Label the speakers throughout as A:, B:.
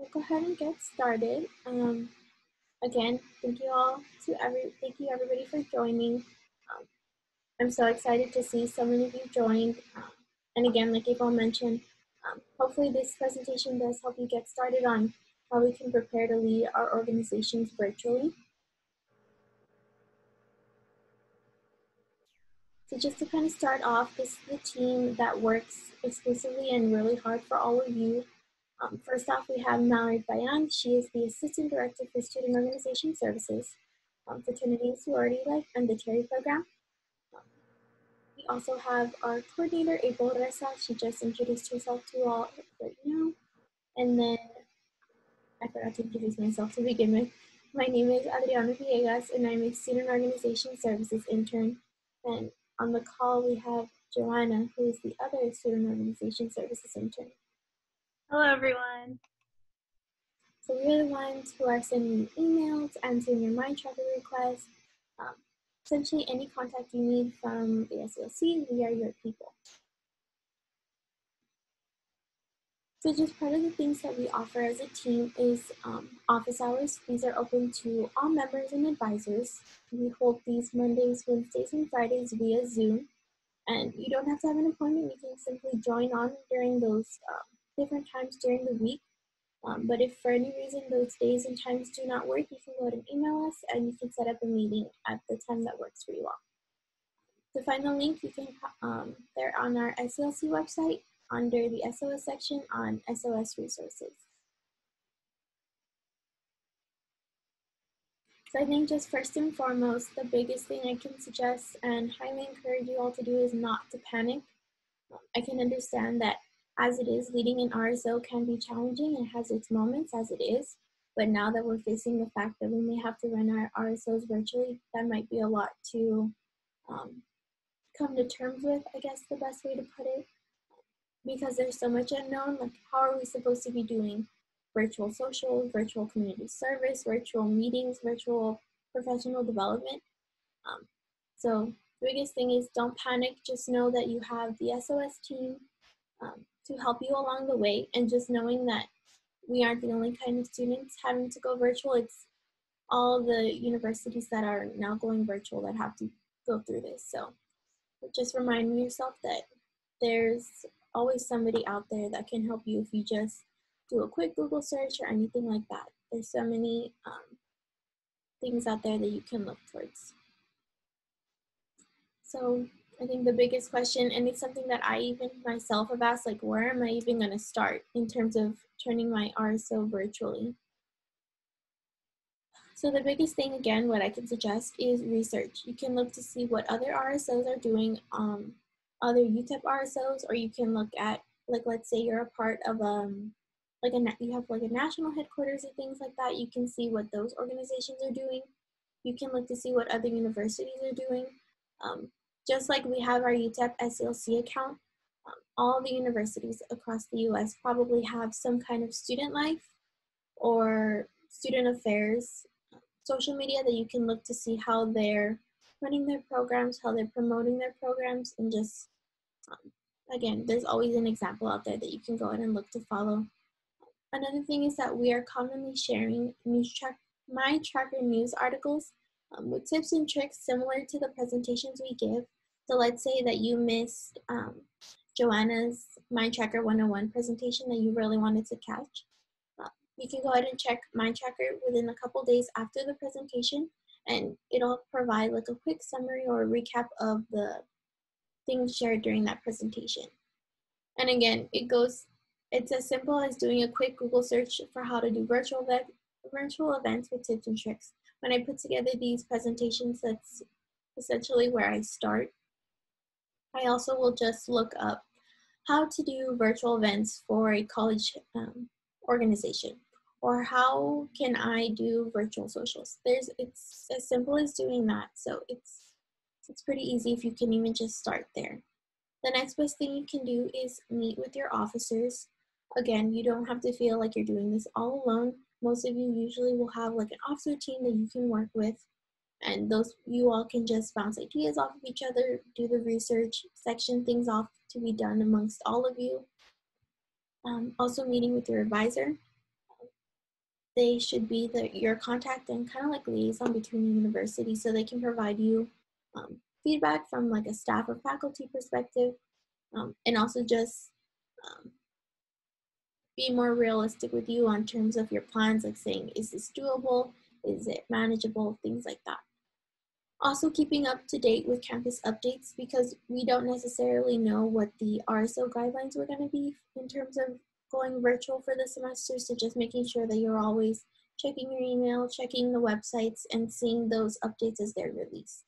A: we'll go ahead and get started. Again, thank you everybody for joining. I'm so excited to see so many of you joined. And again, like April mentioned, hopefully this presentation does help you get started on how we can prepare to lead our organizations virtually. So just to kind of start off, this is the team that works exclusively and really hard for all of you. First off, we have Mallory Bayan. She is the Assistant Director for Student Organization Services, Fraternity and Sorority Life, and the Terry Program. We also have our coordinator, April Reza. She just introduced herself to you all right now. And then I forgot to introduce myself to begin with. My name is Adriana Villegas, and I'm a Student Organization Services intern. And on the call, we have Joanna, who is the other Student Organization Services intern.
B: Hello, everyone.
A: So we're the ones who are sending you emails, answering your MyTracker requests. Essentially, any contact you need from the SLC, we are your people. So just part of the things that we offer as a team is office hours. These are open to all members and advisors. We hold these Mondays, Wednesdays, and Fridays via Zoom. And you don't have to have an appointment. You can simply join on during those different times during the week. But if for any reason those days and times do not work, you can go ahead and email us and you can set up a meeting at the time that works for you all. To find the link, you can they're on our SLC website under the SOS section on SOS resources. So I think just first and foremost, the biggest thing I can suggest and highly encourage you all to do is not to panic. I can understand that as it is, leading an RSO can be challenging and has its moments as it is. But now that we're facing the fact that we may have to run our RSOs virtually, that might be a lot to come to terms with, I guess the best way to put it. Because there's so much unknown, like how are we supposed to be doing virtual social, virtual community service, virtual meetings, virtual professional development. So the biggest thing is don't panic, just know that you have the SOS team to help you along the way, and just knowing that we aren't the only kind of students having to go virtual. It's all the universities that are now going virtual that have to go through this. So just remind yourself that there's always somebody out there that can help you if you just do a quick Google search or anything like that. There's so many things out there that you can look towards. So I think the biggest question, and it's something that I even myself have asked, like where am I even going to start in terms of turning my RSO virtually? So the biggest thing, again, what I can suggest is research. You can look to see what other RSOs are doing, other UTEP RSOs, or you can look at, like, let's say you're a part of, you have like a national headquarters and things like that. You can see what those organizations are doing. You can look to see what other universities are doing. Just like we have our UTEP SLC account, all the universities across the US probably have some kind of student life or student affairs social media that you can look to see how they're running their programs, how they're promoting their programs, and just, again, there's always an example out there that you can go ahead and look to follow. Another thing is that we are commonly sharing MyTracker news articles with tips and tricks similar to the presentations we give. So let's say that you missed Joanna's MyTracker 101 presentation that you really wanted to catch. You can go ahead and check MyTracker within a couple days after the presentation, and it'll provide like a quick summary or a recap of the things shared during that presentation. And again, it's as simple as doing a quick Google search for how to do virtual events with tips and tricks. When I put together these presentations, that's essentially where I start. I also will just look up how to do virtual events for a college organization, or how can I do virtual socials. It's as simple as doing that. So it's pretty easy if you can even just start there. The next best thing you can do is meet with your officers. Again, you don't have to feel like you're doing this all alone. Most of you usually will have like an officer team that you can work with, and you all can just bounce ideas off of each other, do the research, section things off to be done amongst all of you. Also meeting with your advisor. they should be your contact and kind of like liaison between the university, so they can provide you feedback from like a staff or faculty perspective, and also just be more realistic with you on terms of your plans, like saying, is this doable? Is it manageable? Things like that. Also keeping up to date with campus updates, because we don't necessarily know what the RSO guidelines were going to be in terms of going virtual for the semester. So just making sure that you're always checking your email, checking the websites, and seeing those updates as they're released.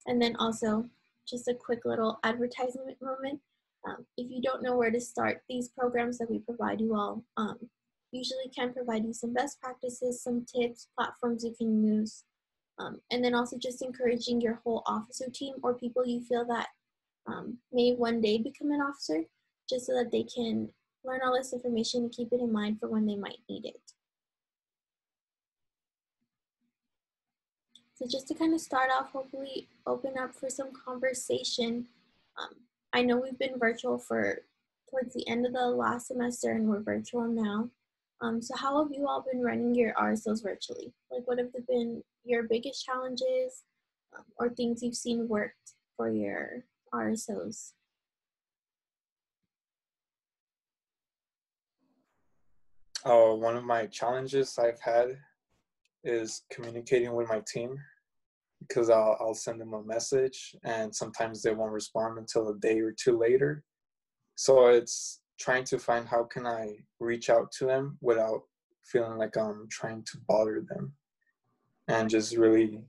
A: And then also just a quick little advertisement moment. If you don't know where to start, these programs that we provide you all usually can provide you some best practices, some tips, platforms you can use. And then also just encouraging your whole officer team or people you feel that may one day become an officer, just so that they can learn all this information and keep it in mind for when they might need it. So just to kind of start off, hopefully open up for some conversation. I know we've been virtual for towards the end of the last semester, and we're virtual now. So how have you all been running your RSOs virtually? Like, what have been your biggest challenges or things you've seen worked for your RSOs?
C: One of my challenges I've had is communicating with my team, because I'll send them a message and sometimes they won't respond until a day or two later. So it's trying to find how can I reach out to them without feeling like I'm trying to bother them, and just really,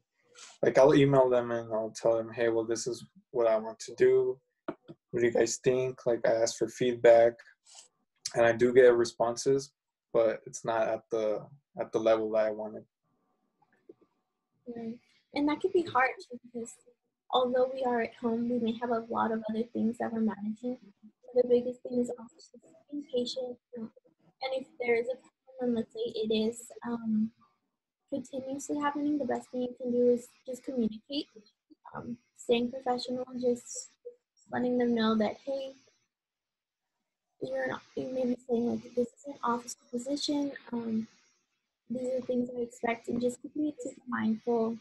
C: like, I'll email them and I'll tell them, hey, well, this is what I want to do. What do you guys think? Like, I ask for feedback and I do get responses, but it's not at the level that I wanted.
A: Right. And that could be hard too, because although we are at home, we may have a lot of other things that we're managing. So the biggest thing is also just being patient. And if there is a problem, let's say it is continuously happening, the best thing you can do is just communicate, staying professional, just letting them know that, hey, you may be saying, like, this is an office position. These are things I expect, and just keeping it super mindful.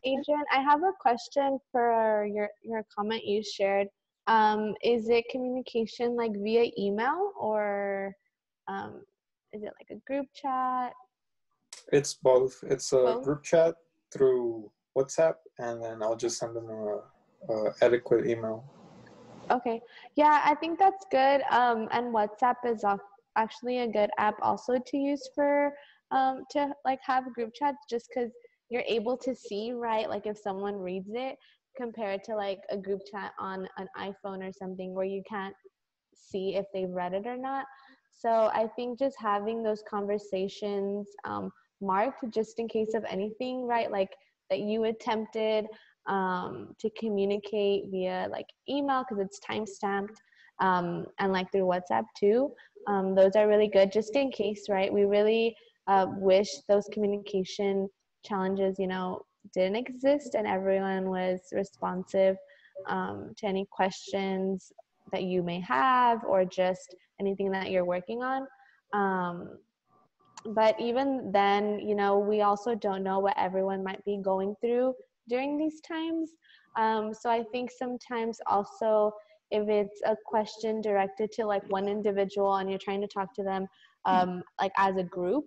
D: Adrian, I have a question for your comment you shared. Is it communication like via email, or is it like a group chat?
C: It's both. It's a group chat through WhatsApp, and then I'll just send them a adequate email.
D: Okay. Yeah, I think that's good. And WhatsApp is actually a good app also to use for to like have group chats, just because you're able to see, right, like if someone reads it, compared to like a group chat on an iPhone or something where you can't see if they've read it or not. So I think just having those conversations marked just in case of anything, right, like that you attempted to communicate via like email, because it's time-stamped, and like through WhatsApp too. Those are really good just in case, right? We really wish those communication challenges, didn't exist and everyone was responsive to any questions that you may have, or just anything that you're working on. But even then, we also don't know what everyone might be going through during these times. So I think sometimes also, if it's a question directed to like one individual and you're trying to talk to them like as a group,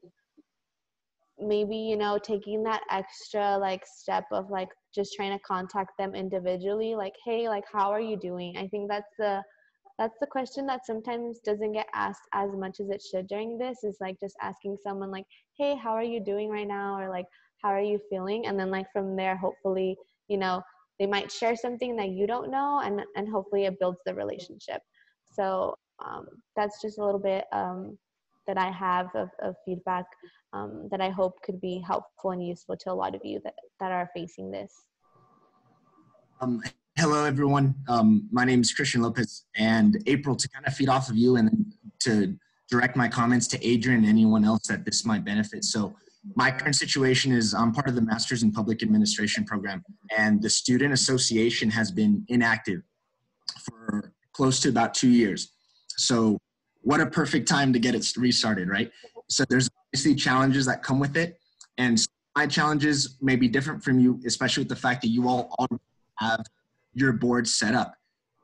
D: maybe, taking that extra like step of like just trying to contact them individually, like, hey, like, how are you doing? I think that's the question that sometimes doesn't get asked as much as it should during this, is like just asking someone like, hey, how are you doing right now? Or like, how are you feeling? And then like from there, hopefully, they might share something that you don't know, and hopefully it builds the relationship. So that's just a little bit that I have of feedback that I hope could be helpful and useful to a lot of you that are facing this.
E: Hello, everyone. My name is Christian Lopez, and April, to kind of feed off of you and then to direct my comments to Adrian and anyone else that this might benefit. So my current situation is I'm part of the Masters in Public Administration program, and the Student Association has been inactive for close to about 2 years. So what a perfect time to get it restarted, right? So there's obviously challenges that come with it. And my challenges may be different from you, especially with the fact that you all already have your board set up.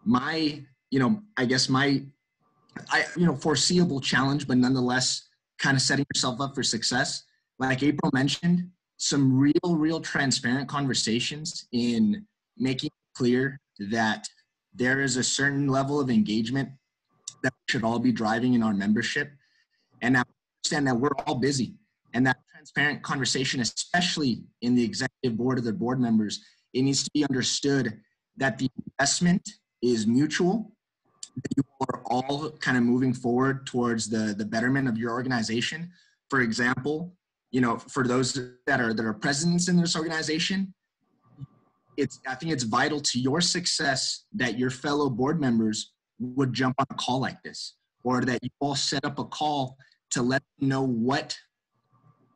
E: My, I guess foreseeable challenge, but nonetheless kind of setting yourself up for success. Like April mentioned, some real transparent conversations in making it clear that there is a certain level of engagement that we should all be driving in our membership. And now understand that we're all busy, and that transparent conversation, especially in the executive board of the board members, it needs to be understood that the investment is mutual. You are all kind of moving forward towards the betterment of your organization. For example, for those that are presidents in this organization, I think it's vital to your success that your fellow board members would jump on a call like this, or that you all set up a call to let them know what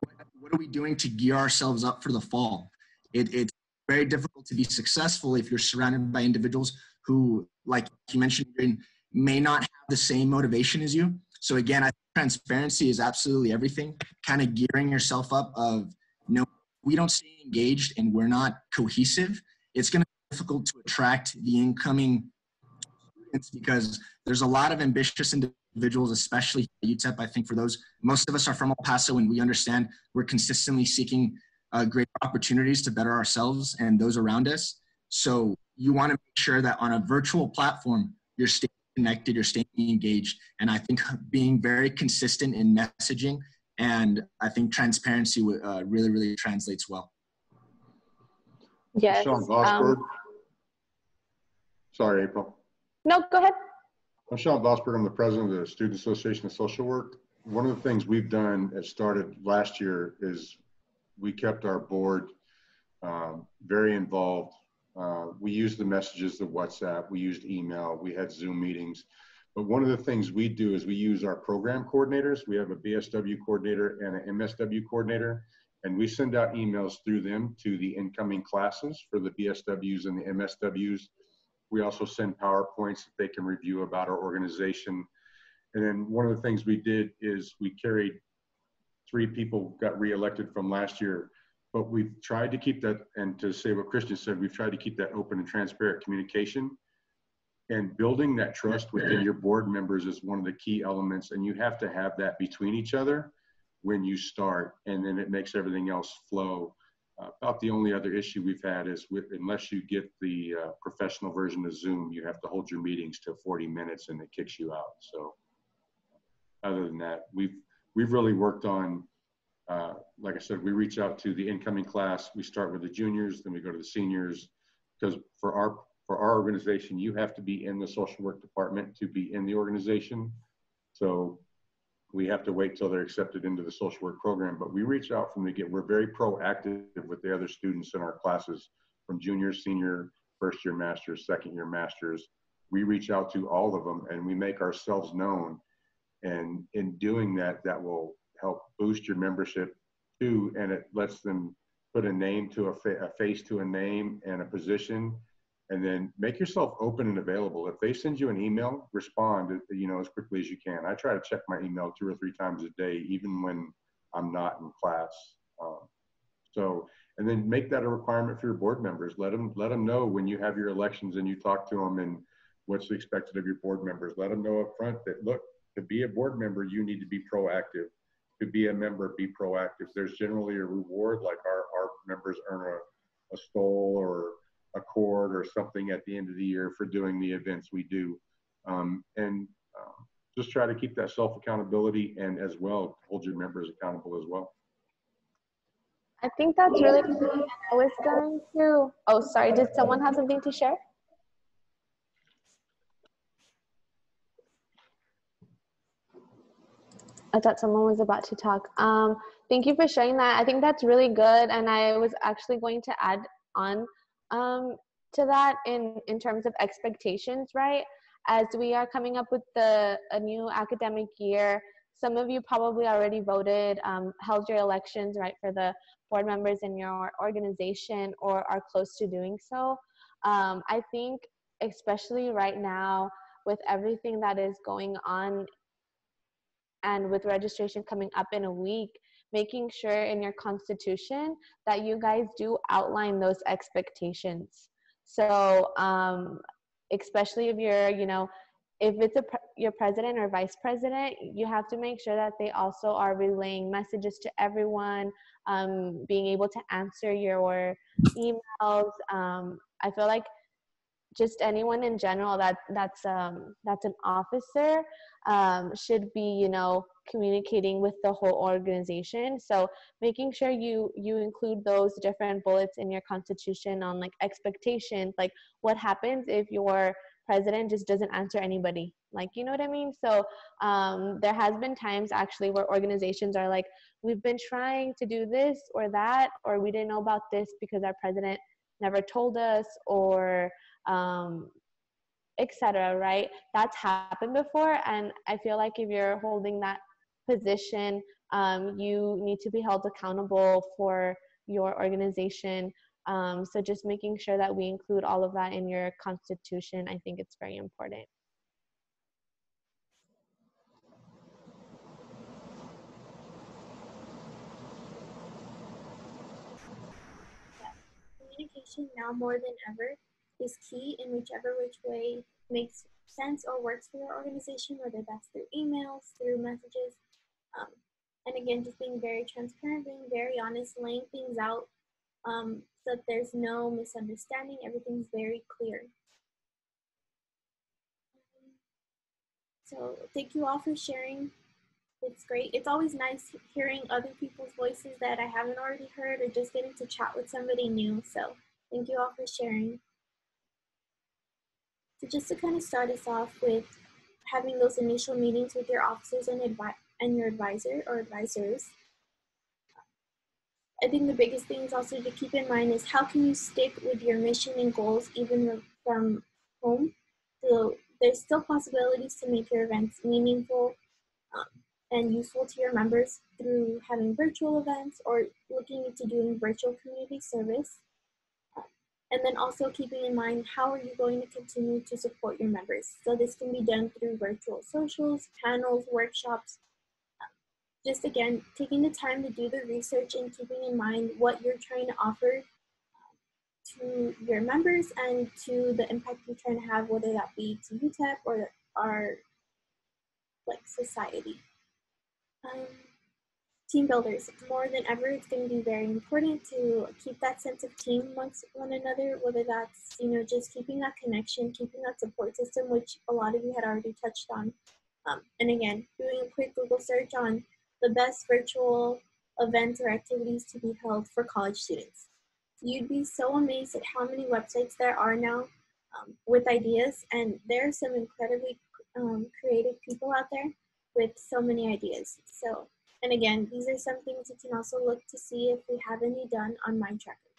E: are we doing to gear ourselves up for the fall. It's very difficult to be successful if you're surrounded by individuals who, like you mentioned, may not have the same motivation as you. So again, I think transparency is absolutely everything. Kind of gearing yourself up of, no, we don't stay engaged and we're not cohesive, it's going to be difficult to attract the incoming students, because there's a lot of ambitious individuals, especially at UTEP. I think for those, most of us are from El Paso, and we understand we're consistently seeking great opportunities to better ourselves and those around us. So you want to make sure that on a virtual platform, you're staying connected, you're staying engaged. And I think being very consistent in messaging, and I think transparency really translates well.
D: Yes.
F: Sean Vosberg. Sorry, April.
D: No, go ahead.
F: I'm Sean Vosberg. I'm the president of the Student Association of Social Work. One of the things we've done, it started last year, is we kept our board very involved. We used the messages, the WhatsApp, we used email, we had Zoom meetings. But one of the things we do is we use our program coordinators. We have a BSW coordinator and an MSW coordinator, and we send out emails through them to the incoming classes for the BSWs and the MSWs. We also send PowerPoints that they can review about our organization. And then one of the things we did is we carried 3 people got reelected from last year, but we've tried to keep that, and to say what Christian said, we've tried to keep that open and transparent communication. And building that trust within your board members is one of the key elements, and you have to have that between each other when you start, and then it makes everything else flow. About the only other issue we've had is unless you get the professional version of Zoom, you have to hold your meetings to 40 minutes and it kicks you out. So other than that, we've really worked on, like I said, we reach out to the incoming class. We start with the juniors, then we go to the seniors, because for our organization, you have to be in the social work department to be in the organization. So we have to wait till they're accepted into the social work program, but we reach out from the get. We're very proactive with the other students in our classes, from junior, senior, first year masters, second year masters. We reach out to all of them and we make ourselves known. And in doing that, that will help boost your membership too. And it lets them put a name to a face to a name and a position. And then make yourself open and available. If they send you an email, respond, as quickly as you can. I try to check my email 2 or 3 times a day, even when I'm not in class. And then make that a requirement for your board members. Let them know when you have your elections and you talk to them and what's expected of your board members. Let them know up front that, look, to be a board member, you need to be proactive. To be a member, be proactive. There's generally a reward, like our members earn a stole or a cord or something at the end of the year for doing the events we do. Just try to keep that self-accountability, and as well hold your members accountable as well.
D: I think that's really good. I was going to, oh, sorry, did someone have something to share? I thought someone was about to talk. Thank you for sharing that. I think that's really good. And I was actually going to add on to that in terms of expectations, right? As we are coming up with a new academic year, some of you probably already voted, held your elections, right, for the board members in your organization or are close to doing so. I think especially right now with everything that is going on and with registration coming up in a week, making sure in your constitution that you guys do outline those expectations. So especially if you're, if it's your president or vice president, you have to make sure that they also are relaying messages to everyone, being able to answer your emails. I feel like just anyone in general that's an officer should be, communicating with the whole organization. So making sure you include those different bullets in your constitution on like expectations, like what happens if your president just doesn't answer anybody, like, you know what I mean? So there has been times actually where organizations are like, we've been trying to do this or that, or we didn't know about this because our president never told us, or etc. Right? That's happened before, and I feel like if you're holding that position, you need to be held accountable for your organization. So just making sure that we include all of that in your constitution, I think it's very important.
A: Communication now more than ever is key in which way makes sense or works for your organization, whether that's through emails, through messages. And again, just being very transparent, being very honest, laying things out so that there's no misunderstanding, everything's very clear. So thank you all for sharing. It's great. It's always nice hearing other people's voices that I haven't already heard, or just getting to chat with somebody new. So thank you all for sharing. So just to kind of start us off with having those initial meetings with your officers and your advisor or advisors, I think the biggest thing is also to keep in mind is how can you stick with your mission and goals even from home. So there's still possibilities to make your events meaningful and useful to your members through having virtual events or looking into doing virtual community service. And then also keeping in mind, how are you going to continue to support your members? So this can be done through virtual socials, panels, workshops. Just again, taking the time to do the research and keeping in mind what you're trying to offer to your members and to the impact you're trying to have, whether that be to UTEP or our society. Team builders, more than ever, it's going to be very important to keep that sense of team amongst one another, whether that's, just keeping that connection, keeping that support system, which a lot of you had already touched on. And again, doing a quick Google search on the best virtual events or activities to be held for college students. You'd be so amazed at how many websites there are now with ideas, and there are some incredibly creative people out there with so many ideas. So, and again, these are some things you can also look to see if we have any done on MindTracker.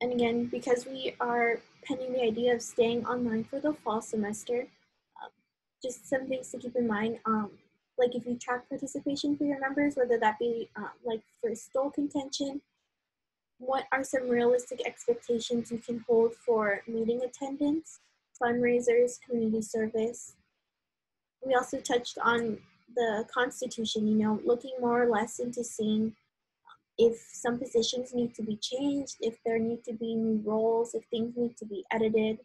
A: And again, because we are pending the idea of staying online for the fall semester, just some things to keep in mind, like if you track participation for your members, whether that be like for STOL contention, what are some realistic expectations you can hold for meeting attendance, fundraisers, community service. We also touched on the Constitution, looking more or less into seeing if some positions need to be changed, if there need to be new roles, if things need to be edited,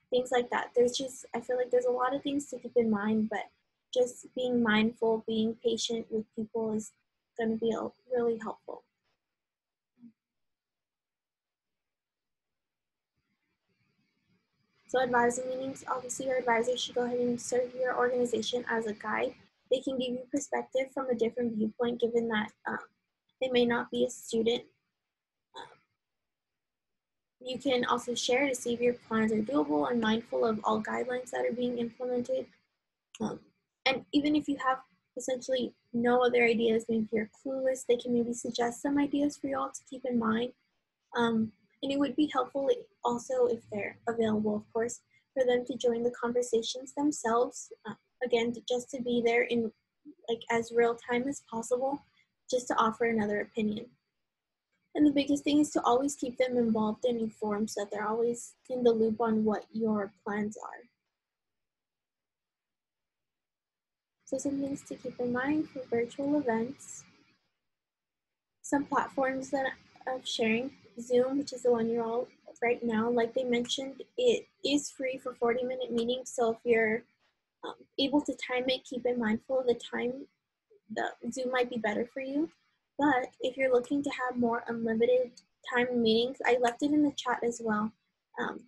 A: things like that. I feel like there's a lot of things to keep in mind, but just being mindful, being patient with people is going to be really helpful. So advisor meetings, obviously your advisor should go ahead and serve your organization as a guide. They can give you perspective from a different viewpoint, given that they may not be a student. You can also share to see if your plans are doable and mindful of all guidelines that are being implemented. And even if you have essentially no other ideas, maybe you're clueless, they can maybe suggest some ideas for you all to keep in mind. And it would be helpful also, if they're available, of course, for them to join the conversations themselves. Again, just to be there in as real time as possible, just to offer another opinion. And the biggest thing is to always keep them involved and informed so that they're always in the loop on what your plans are. So some things to keep in mind for virtual events. Some platforms that of sharing, Zoom, which is the one you're all right now, like they mentioned, it is free for 40-minute meetings. So if you're able to time it, keep in mindful of the time. The Zoom might be better for you. But if you're looking to have more unlimited time meetings, I left it in the chat as well.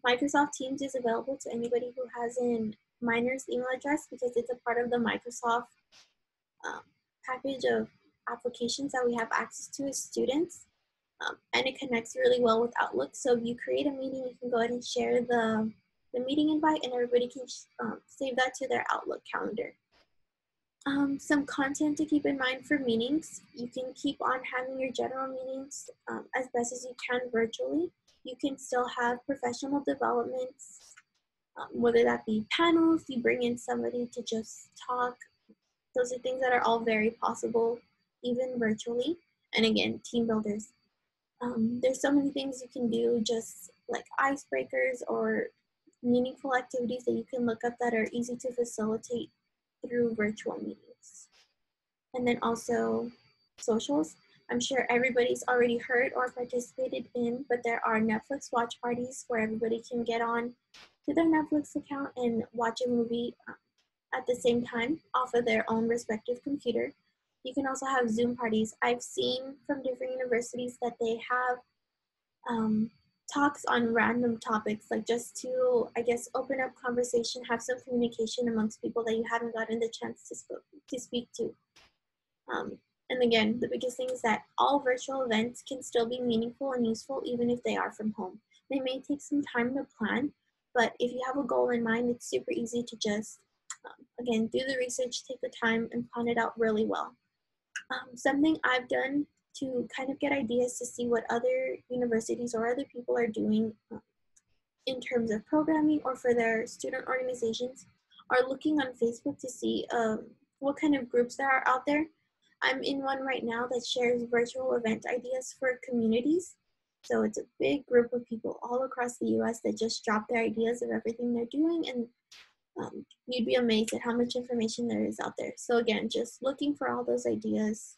A: Microsoft Teams is available to anybody who has an minor's email address because it's a part of the Microsoft package of applications that we have access to as students. And it connects really well with Outlook. So if you create a meeting, you can go ahead and share the meeting invite and everybody can save that to their Outlook calendar. Some content to keep in mind for meetings. You can keep on having your general meetings as best as you can virtually. You can still have professional developments, whether that be panels, you bring in somebody to just talk. Those are things that are all very possible, even virtually. And again, team builders. There's so many things you can do, just like icebreakers or meaningful activities that you can look up that are easy to facilitate through virtual meetings. And then also socials. I'm sure everybody's already heard or participated in, but there are Netflix watch parties where everybody can get on to their Netflix account and watch a movie at the same time off of their own respective computer. You can also have Zoom parties. I've seen from different universities that they have talks on random topics, like just to, I guess, open up conversation, have some communication amongst people that you haven't gotten the chance to speak to. And again, the biggest thing is that all virtual events can still be meaningful and useful even if they are from home. They may take some time to plan, but if you have a goal in mind, it's super easy to just, again, do the research, take the time, and plan it out really well. Something I've done to kind of get ideas to see what other universities or other people are doing in terms of programming or for their student organizations are looking on Facebook to see what kind of groups there are out there. I'm in one right now that shares virtual event ideas for communities. So it's a big group of people all across the US that just drop their ideas of everything they're doing, and you'd be amazed at how much information there is out there. So again, just looking for all those ideas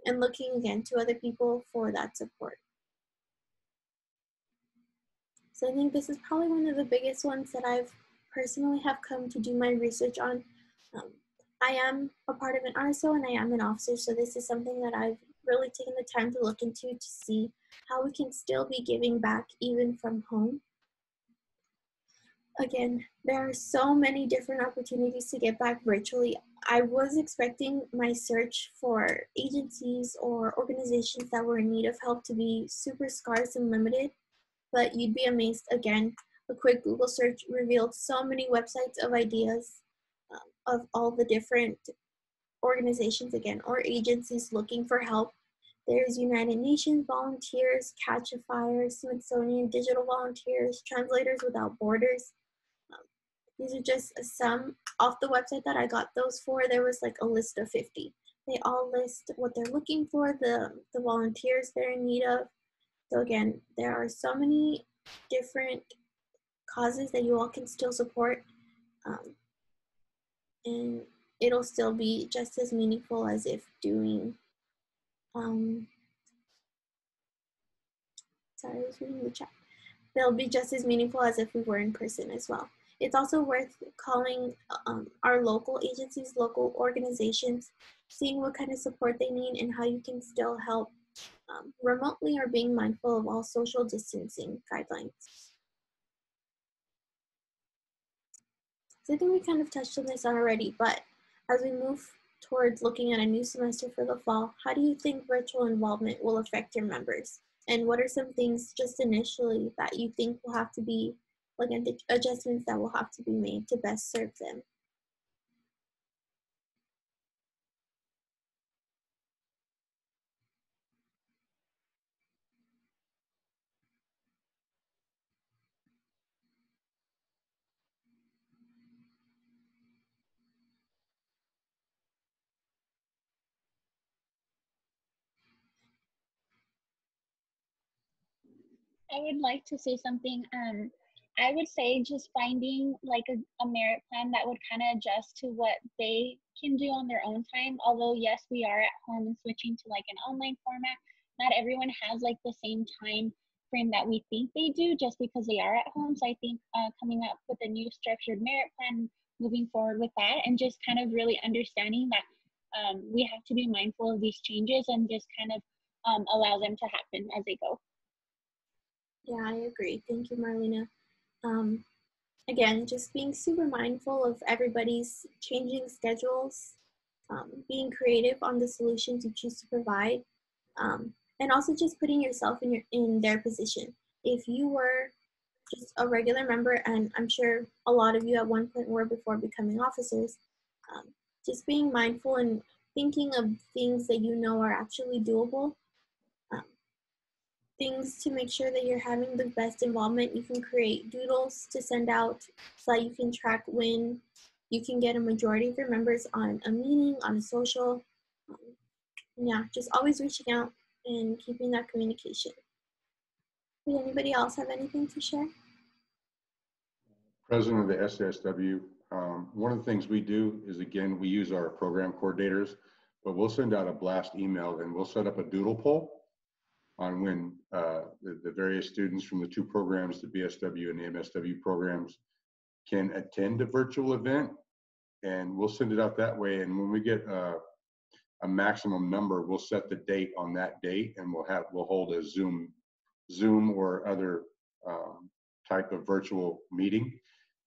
A: and looking again to other people for that support. So I think this is probably one of the biggest ones that I've personally have come to do my research on. I am a part of an RSO and I am an officer, so this is something that I've really taken the time to look into to see how we can still be giving back even from home. Again, there are so many different opportunities to get back virtually. I was expecting my search for agencies or organizations that were in need of help to be super scarce and limited, but you'd be amazed. Again, a quick Google search revealed so many websites of ideas of all the different organizations again or agencies looking for help. There's United Nations volunteers, Catch a Fire, Smithsonian Digital Volunteers, Translators Without Borders. These are just some off the website that I got those for. There was like a list of 50. They all list what they're looking for, the volunteers they're in need of. So again, there are so many different causes that you all can still support, and it'll still be just as meaningful as if doing, sorry, I was reading the chat. They'll be just as meaningful as if we were in person as well. It's also worth calling our local agencies, local organizations, seeing what kind of support they need and how you can still help remotely or being mindful of all social distancing guidelines. So I think we kind of touched on this already, but as we move towards looking at a new semester for the fall, how do you think virtual involvement will affect your members? And what are some things just initially that you think will have to be, like adjustments that will have to be made to best serve them?
B: I would like to say something.
G: I would say just finding like a merit plan that would kind of adjust to what they can do on their own time. Although, yes, we are at home and switching to like an online format. Not everyone has like the same time frame that we think they do just because they are at home. So I think coming up with a new structured merit plan, moving forward with that, and just kind of really understanding that we have to be mindful of these changes and just kind of allow them to happen as they go.
A: Yeah, I agree. Thank you, Marlena. Again, just being super mindful of everybody's changing schedules, being creative on the solutions you choose to provide, and also just putting yourself in their position. If you were just a regular member, and I'm sure a lot of you at one point were before becoming officers, just being mindful and thinking of things that you know are actually doable, things to make sure that you're having the best involvement. You can create doodles to send out so that you can track when you can get a majority of your members on a meeting, on a social. Yeah, just always reaching out and keeping that communication. Does anybody else have anything to share?
F: President of the SASW, one of the things we do is, again, we use our program coordinators, but we'll send out a blast email and we'll set up a doodle poll on when the various students from the two programs, the BSW and the MSW programs, can attend a virtual event, and we'll send it out that way. And when we get a maximum number, we'll set the date on that date, and we'll hold a Zoom or other type of virtual meeting,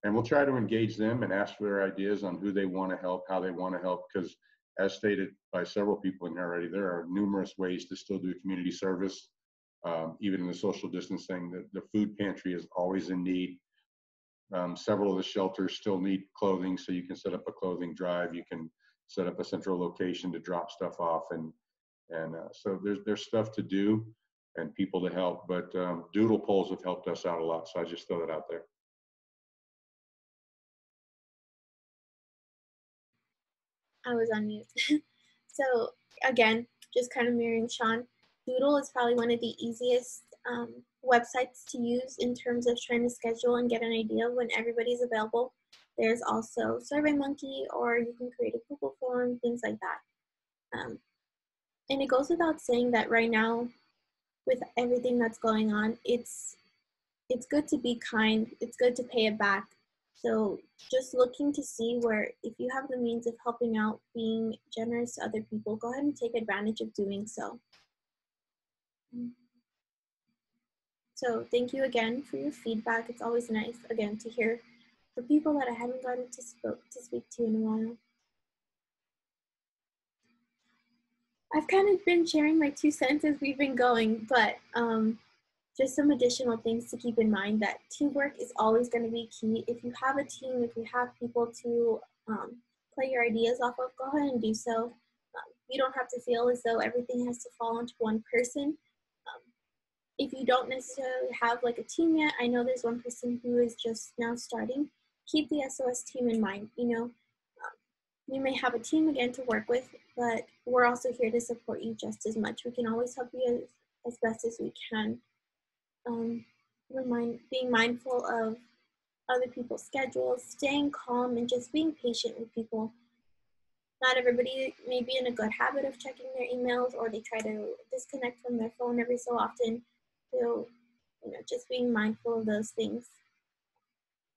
F: and we'll try to engage them and ask for their ideas on who they want to help, how they want to help, because as stated by several people in here already, there are numerous ways to still do community service, even in the social distancing. The food pantry is always in need. Several of the shelters still need clothing, so you can set up a clothing drive. You can set up a central location to drop stuff off, and so there's stuff to do and people to help. But doodle polls have helped us out a lot, so I just throw that out there.
A: I was on mute. So again, just kind of mirroring Sean, Doodle is probably one of the easiest websites to use in terms of trying to schedule and get an idea when everybody's available. There's also SurveyMonkey, or you can create a Google form, things like that. And it goes without saying that right now, with everything that's going on, it's good to be kind. It's good to pay it back. So just looking to see where, if you have the means of helping out, being generous to other people, go ahead and take advantage of doing so. So thank you again for your feedback. It's always nice, again, to hear from people that I haven't gotten to speak to in a while. I've kind of been sharing my 2 cents as we've been going, but just some additional things to keep in mind, that teamwork is always going to be key. If you have a team, if you have people to play your ideas off of, go ahead and do so. You don't have to feel as though everything has to fall onto one person. If you don't necessarily have like a team yet, I know there's one person who is just now starting, keep the SOS team in mind. You know, you may have a team again to work with, but we're also here to support you just as much. We can always help you as best as we can. Being mindful of other people's schedules, staying calm, and just being patient with people. Not everybody may be in a good habit of checking their emails, or they try to disconnect from their phone every so often. So, just being mindful of those things.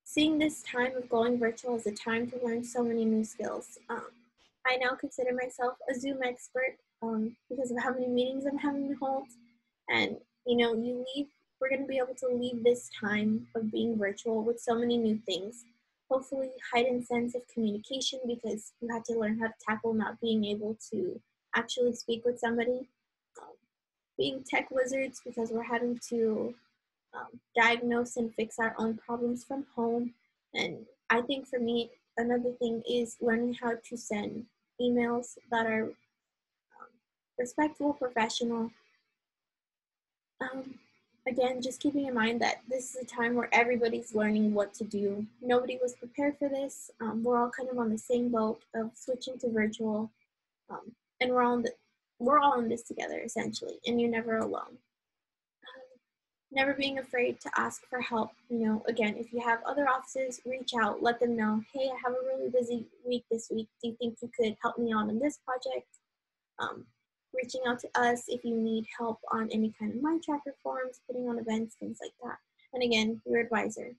A: Seeing this time of going virtual as a time to learn so many new skills. I now consider myself a Zoom expert because of how many meetings I'm having to hold. And, we're going to be able to leave this time of being virtual with so many new things. Hopefully, heightened sense of communication, because you have to learn how to tackle not being able to actually speak with somebody. Being tech wizards, because we're having to diagnose and fix our own problems from home. And I think for me, another thing is learning how to send emails that are respectful, professional. Again, just keeping in mind that this is a time where everybody's learning what to do. Nobody was prepared for this. We're all kind of on the same boat of switching to virtual, and we're all in this together, essentially, and you're never alone. never being afraid to ask for help. You know, again, if you have other offices, reach out, let them know, hey, I have a really busy week this week. Do you think you could help me out on this project? Reaching out to us if you need help on any kind of MindTracker forms, putting on events, things like that. And again, your advisor.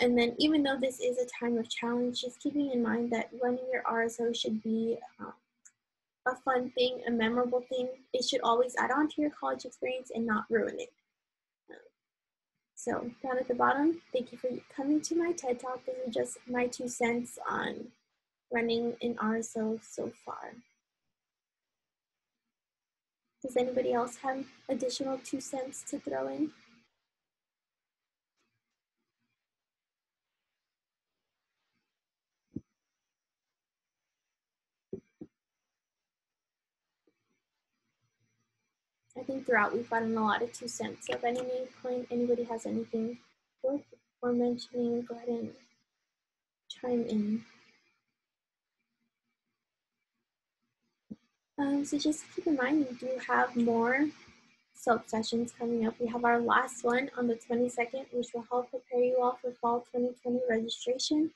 A: And then even though this is a time of challenge, just keeping in mind that running your RSO should be a fun thing, a memorable thing. It should always add on to your college experience and not ruin it. So down at the bottom, thank you for coming to my TED Talk. These are just my 2 cents on running an RSO so far. Does anybody else have additional 2 cents to throw in? I think throughout we've gotten a lot of 2 cents. So if at any point anybody has anything worth or mentioning, go ahead and chime in. So just keep in mind, we do have more SOAP sessions coming up. We have our last one on the 22nd, which will help prepare you all for fall 2020 registration.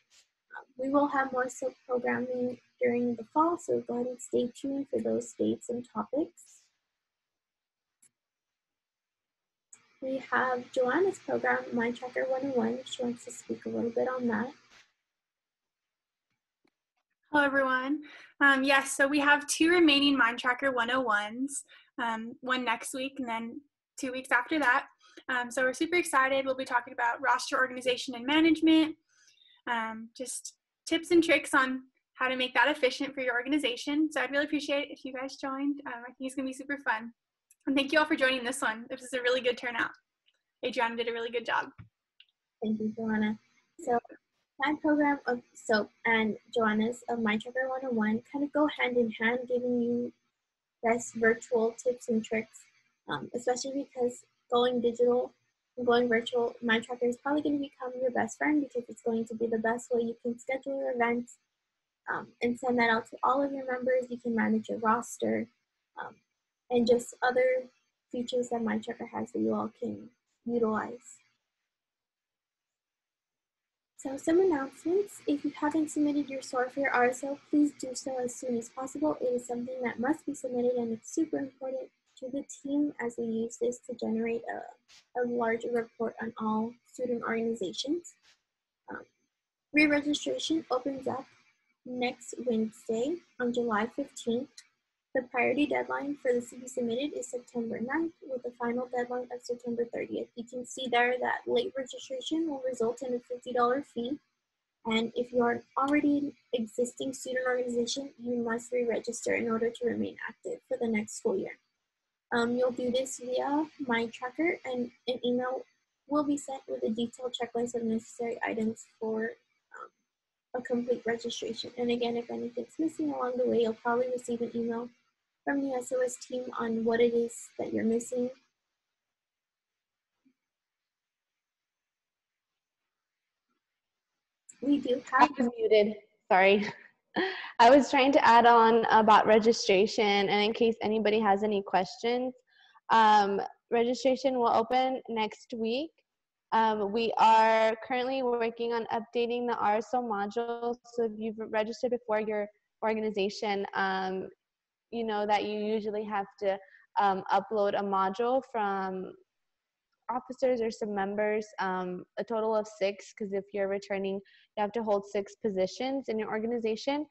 A: We will have more SOAP programming during the fall, so go ahead and stay tuned for those dates and topics. We have Joanna's program, MindTracker 101, if she wants to speak a little bit on that.
B: Hello, everyone. Yes, so we have 2 remaining MindTracker 101s, one next week and then 2 weeks after that. So we're super excited. We'll be talking about roster organization and management, just tips and tricks on how to make that efficient for your organization. So I'd really appreciate it if you guys joined. I think it's going to be super fun. And thank you all for joining this one. This is a really good turnout. Adriana did a really good job.
A: Thank you, Joanna. So my program of SOAP and Joanna's of MindTracker 101 kind of go hand in hand, giving you best virtual tips and tricks, especially because going digital and going virtual, MindTracker is probably going to become your best friend because it's going to be the best way you can schedule your events and send that out to all of your members. You can manage your roster and just other features that MindTracker has that you all can utilize. So some announcements. If you haven't submitted your SOAR for your RSO, please do so as soon as possible. It is something that must be submitted and it's super important to the team as we use this to generate a larger report on all student organizations. Re-registration opens up next Wednesday on July 15th. The priority deadline for this to be submitted is September 9th with a final deadline of September 30th. You can see there that late registration will result in a $50 fee. And if you are an already existing student organization, you must re-register in order to remain active for the next school year. You'll do this via MindTracker, and an email will be sent with a detailed checklist of necessary items for a complete registration. And again, if anything's missing along the way, you'll probably receive an email from the SOS team on what it is that you're missing. We do have—
D: I was muted, sorry. I was trying to add on about registration, and in case anybody has any questions, registration will open next week. We are currently working on updating the RSO module, so if you've registered before your organization, you know that you usually have to upload a module from officers or some members, a total of 6, because if you're returning, you have to hold 6 positions in your organization.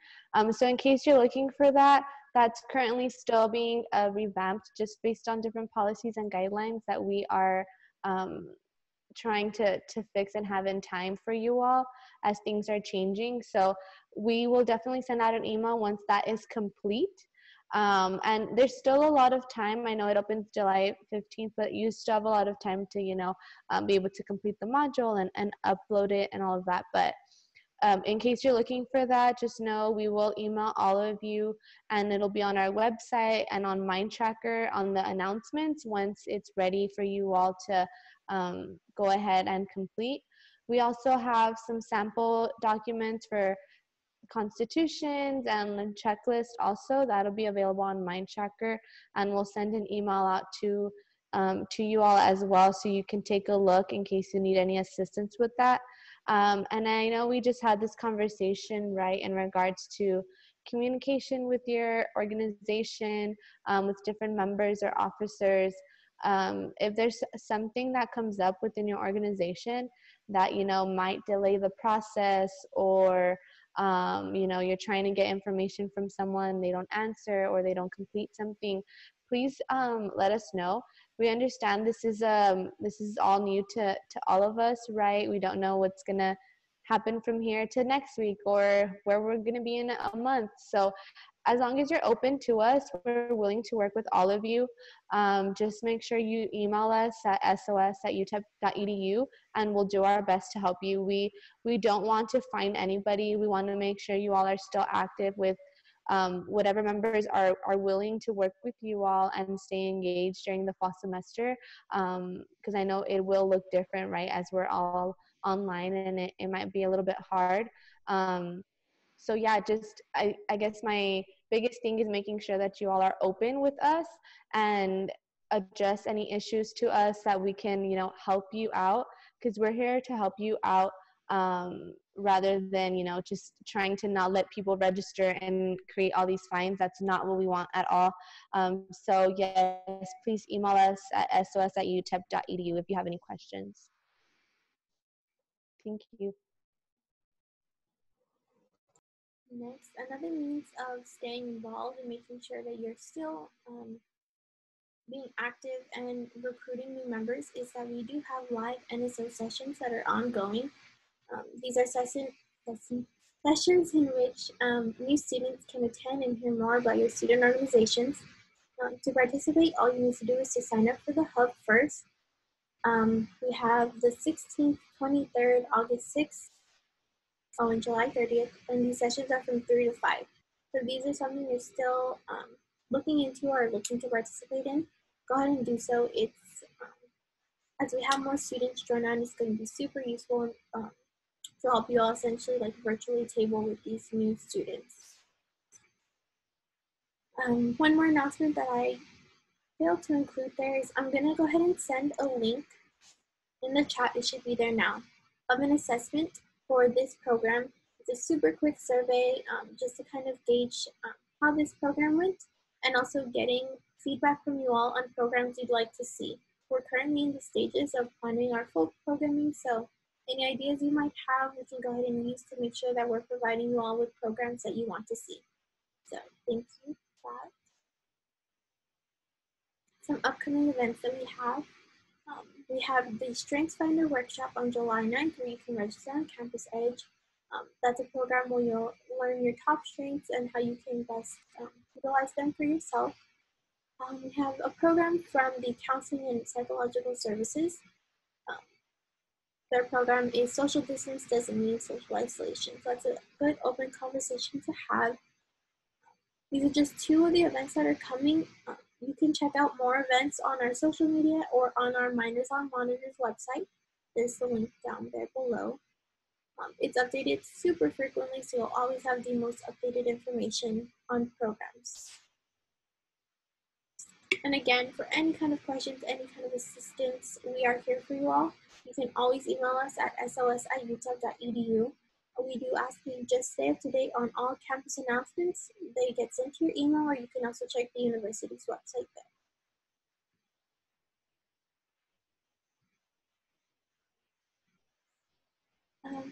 D: So in case you're looking for that, that's currently still being revamped just based on different policies and guidelines that we are trying to fix and have in time for you all as things are changing. So we will definitely send out an email once that is complete. And there's still a lot of time. I know it opens July 15th, but you still have a lot of time to, you know, be able to complete the module and upload it and all of that. But in case you're looking for that, just know we will email all of you, and it'll be on our website and on MindTracker on the announcements once it's ready for you all to go ahead and complete. We also have some sample documents for constitutions and a checklist also that'll be available on MindTracker, and we'll send an email out to to you all as well, so you can take a look in case you need any assistance with that. And I know we just had this conversation, right, in regards to communication with your organization, with different members or officers. If there's something that comes up within your organization that, you know, might delay the process, or you know, you're trying to get information from someone, they don't answer or they don't complete something, please let us know. We understand this is all new to all of us, right? We don't know what's gonna happen from here to next week or where we're gonna be in a month. So as long as you're open to us, we're willing to work with all of you. Just make sure you email us at sos@utep.edu, and we'll do our best to help you. We don't want to find anybody. We want to make sure you all are still active with whatever members are willing to work with you all and stay engaged during the fall semester, because I know it will look different, right, as we're all online, and it might be a little bit hard. So yeah, just I guess my biggest thing is making sure that you all are open with us and address any issues to us that we can, you know, help you out, because we're here to help you out, rather than, you know, just trying to not let people register and create all these fines. That's not what we want at all. So yes, please email us at sos@utep.edu if you have any questions. Thank you.
A: Next, another means of staying involved and making sure that you're still being active and recruiting new members is that we do have live NSO sessions that are ongoing. These are sessions in which new students can attend and hear more about your student organizations. To participate, all you need to do is to sign up for the hub first. We have the 16th, 23rd, August 6th, and July 30th, and these sessions are from 3 to 5. So if these are something you're still looking into or looking to participate in, go ahead and do so. It's as we have more students join on, it's going to be super useful to help you all essentially like virtually table with these new students. One more announcement that I failed to include there is I'm going to go ahead and send a link in the chat. It should be there now, of an assessment for this program. It's a super quick survey just to kind of gauge how this program went, and also getting feedback from you all on programs you'd like to see. We're currently in the stages of planning our full programming, so any ideas you might have, we can go ahead and use to make sure that we're providing you all with programs that you want to see. So thank you for that. Some upcoming events that we have. We have the StrengthsFinder workshop on July 9th, where you can register on Campus Edge. That's a program where you'll learn your top strengths and how you can best utilize them for yourself. We have a program from the Counseling and Psychological Services. Their program is Social Distance Doesn't Mean Social Isolation. So that's a good open conversation to have. These are just two of the events that are coming. You can check out more events on our social media or on our Minors on Monitors website. There's the link down there below. It's updated super frequently, so you'll always have the most updated information on programs. And again, for any kind of questions, any kind of assistance, we are here for you all. You can always email us at sos@utep.edu. We do ask you just stay up to date on all campus announcements. They get sent to your email, or you can also check the university's website there.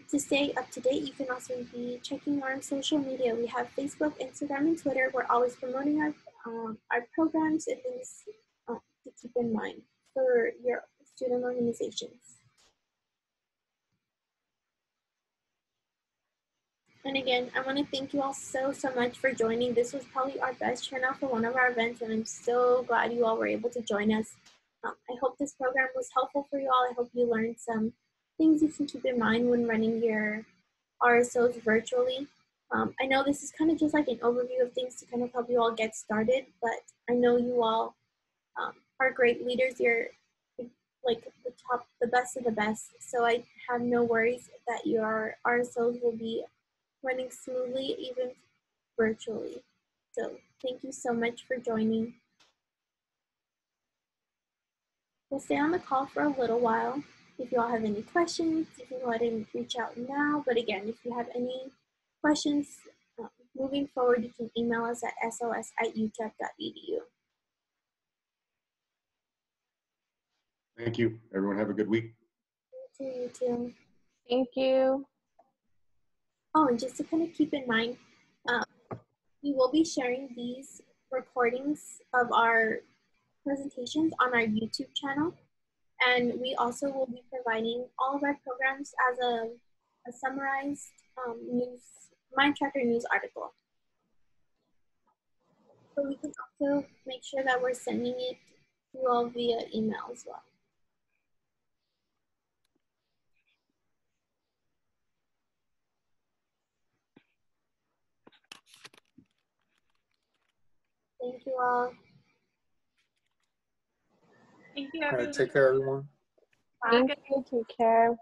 A: To stay up to date, you can also be checking our social media. We have Facebook, Instagram, and Twitter. We're always promoting our programs and things to keep in mind for your student organizations. And again, I want to thank you all so much for joining. This was probably our best turnout for one of our events, and I'm so glad you all were able to join us. I hope this program was helpful for you all. I hope you learned some things you can keep in mind when running your RSOs virtually. I know this is kind of just like an overview of things to kind of help you all get started, but I know you all are great leaders. You're like the best of the best. So I have no worries that your RSOs will be running smoothly, even virtually. So thank you so much for joining. We'll stay on the call for a little while. If you all have any questions, you can go ahead and reach out now. But again, if you have any questions moving forward, you can email us at sos@utep.edu.
F: Thank you. Everyone have a good week.
A: You too.
D: Thank you.
A: Oh, and just to kind of keep in mind, we will be sharing these recordings of our presentations on our YouTube channel. And we also will be providing all of our programs as a summarized MindTracker news article. So we can also make sure that we're sending it to you all via email as well. Thank you all.
B: Thank you,
C: All
B: everyone.
C: right, take care, everyone.
D: Thank you. Take care.